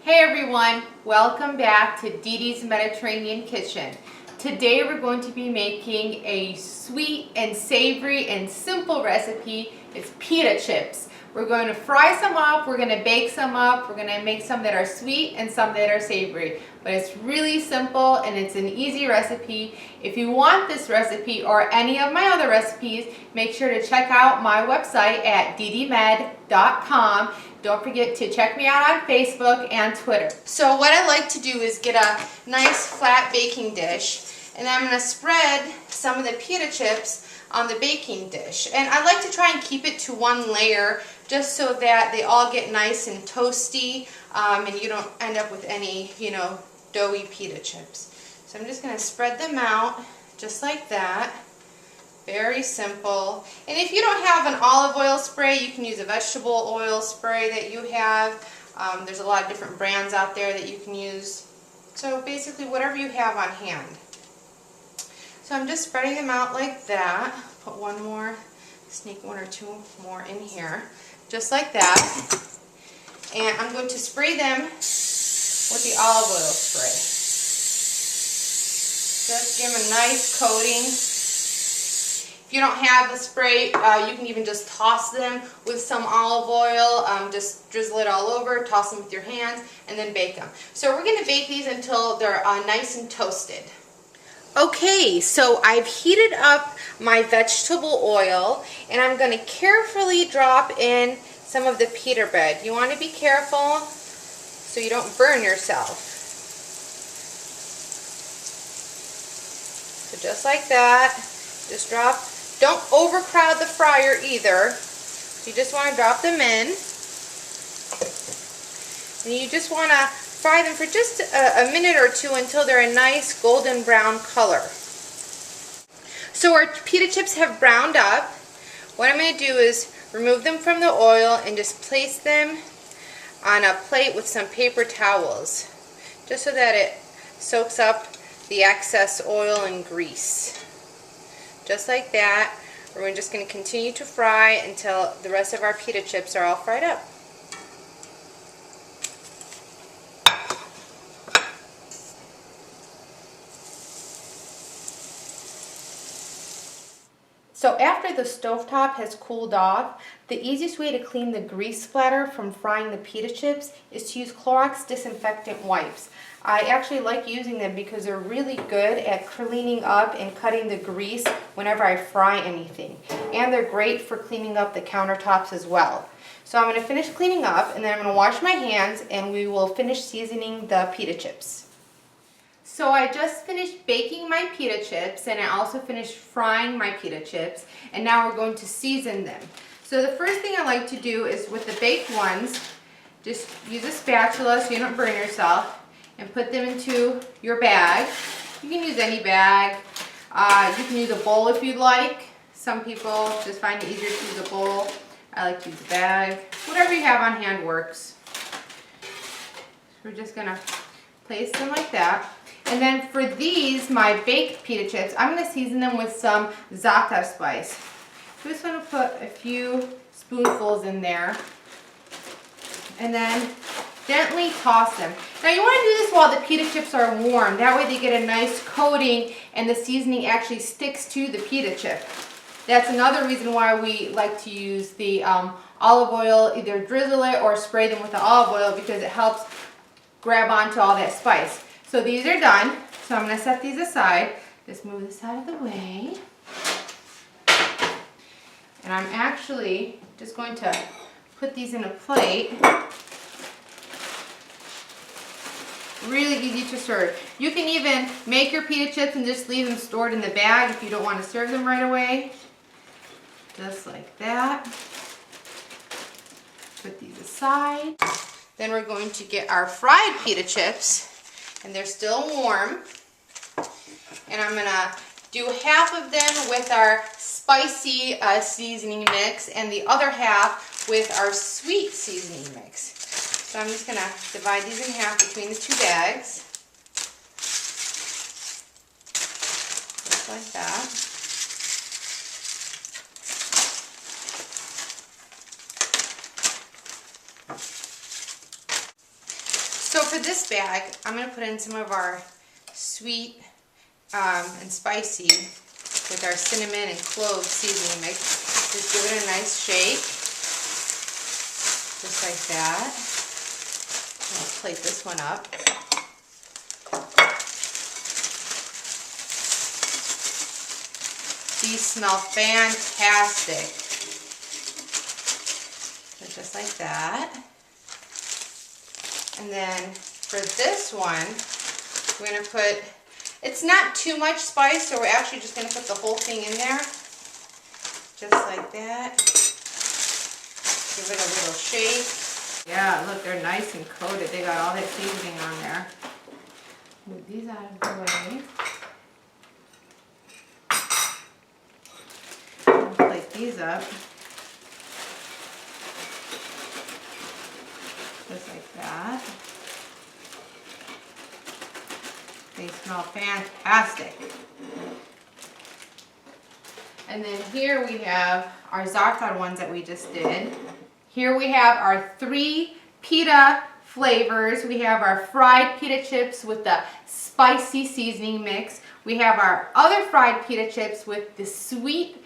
Hey everyone, welcome back to Dede's Mediterranean Kitchen. Today we're going to be making a sweet and savory and simple recipe. It's pita chips. We're going to fry some up, we're going to bake some up, we're going to make some that are sweet and some that are savory. But it's really simple and it's an easy recipe. If you want this recipe or any of my other recipes, make sure to check out my website at DedeMed.com. Don't forget to check me out on Facebook and Twitter. So what I like to do is get a nice flat baking dish, and I'm going to spread some of the pita chips on the baking dish. And I like to try and keep it to one layer just so that they all get nice and toasty and you don't end up with any, doughy pita chips. So I'm just going to spread them out just like that. Very simple. And if you don't have an olive oil spray, you can use a vegetable oil spray that you have. There's a lot of different brands out there that you can use. So basically whatever you have on hand. So I'm just spreading them out like that. Put one more, sneak one or two more in here. Just like that. And I'm going to spray them with the olive oil spray. Just give them a nice coating. If you don't have a spray, you can even just toss them with some olive oil. Just drizzle it all over, toss them with your hands, and then bake them. So we're going to bake these until they're nice and toasted. Okay, so I've heated up my vegetable oil, and I'm going to carefully drop in some of the pita bread. You want to be careful so you don't burn yourself. So just like that, just drop. Don't overcrowd the fryer either. You just want to drop them in. And you just want to fry them for just a minute or two until they're a nice golden brown color. So our pita chips have browned up. What I'm going to do is remove them from the oil and just place them on a plate with some paper towels, just so that it soaks up the excess oil and grease. Just like that. We're just going to continue to fry until the rest of our pita chips are all fried up. So after the stovetop has cooled off, the easiest way to clean the grease splatter from frying the pita chips is to use Clorox disinfectant wipes. I actually like using them because they're really good at cleaning up and cutting the grease whenever I fry anything. And they're great for cleaning up the countertops as well. So I'm going to finish cleaning up, and then I'm going to wash my hands, and we will finish seasoning the pita chips. So I just finished baking my pita chips, and I also finished frying my pita chips, and now we're going to season them. So the first thing I like to do is with the baked ones, just use a spatula so you don't burn yourself, and put them into your bag. You can use any bag. You can use a bowl if you'd like. Some people just find it easier to use a bowl. I like to use a bag. Whatever you have on hand works. So we're just going to place them like that. And then for these, my baked pita chips, I'm going to season them with some za'atar spice. I'm just going to put a few spoonfuls in there. And then gently toss them. Now you want to do this while the pita chips are warm. That way they get a nice coating and the seasoning actually sticks to the pita chip. That's another reason why we like to use the olive oil, either drizzle it or spray them with the olive oil, because it helps grab onto all that spice. So these are done. So I'm going to set these aside. Just move this out of the way. And I'm actually just going to put these in a plate. Really easy to serve. You can even make your pita chips and just leave them stored in the bag if you don't want to serve them right away. Just like that. Put these aside. Then we're going to get our fried pita chips, and they're still warm. And I'm going to do half of them with our spicy seasoning mix and the other half with our sweet seasoning mix. So I'm just going to divide these in half between the two bags. Just like that. So for this bag, I'm going to put in some of our sweet and spicy with our cinnamon and clove seasoning mix. Just give it a nice shake, just like that. I'll plate this one up. These smell fantastic. So just like that. And then for this one, we're going to put, it's not too much spice, so we're actually just going to put the whole thing in there. Just like that. Give it a little shake. Yeah, look, they're nice and coated. They got all that seasoning on there. Move these out of the way. I'll plate these up. Just like that. They smell fantastic. And then here we have our za'atar ones that we just did. Here we have our 3 pita flavors. We have our fried pita chips with the spicy seasoning mix. We have our other fried pita chips with the sweet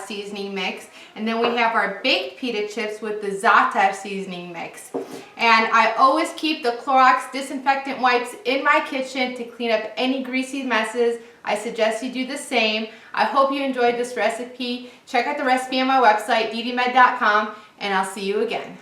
seasoning mix. And then we have our baked pita chips with the za'atar seasoning mix. And I always keep the Clorox disinfectant wipes in my kitchen to clean up any greasy messes. I suggest you do the same. I hope you enjoyed this recipe. Check out the recipe on my website, DedeMed.com, and I'll see you again.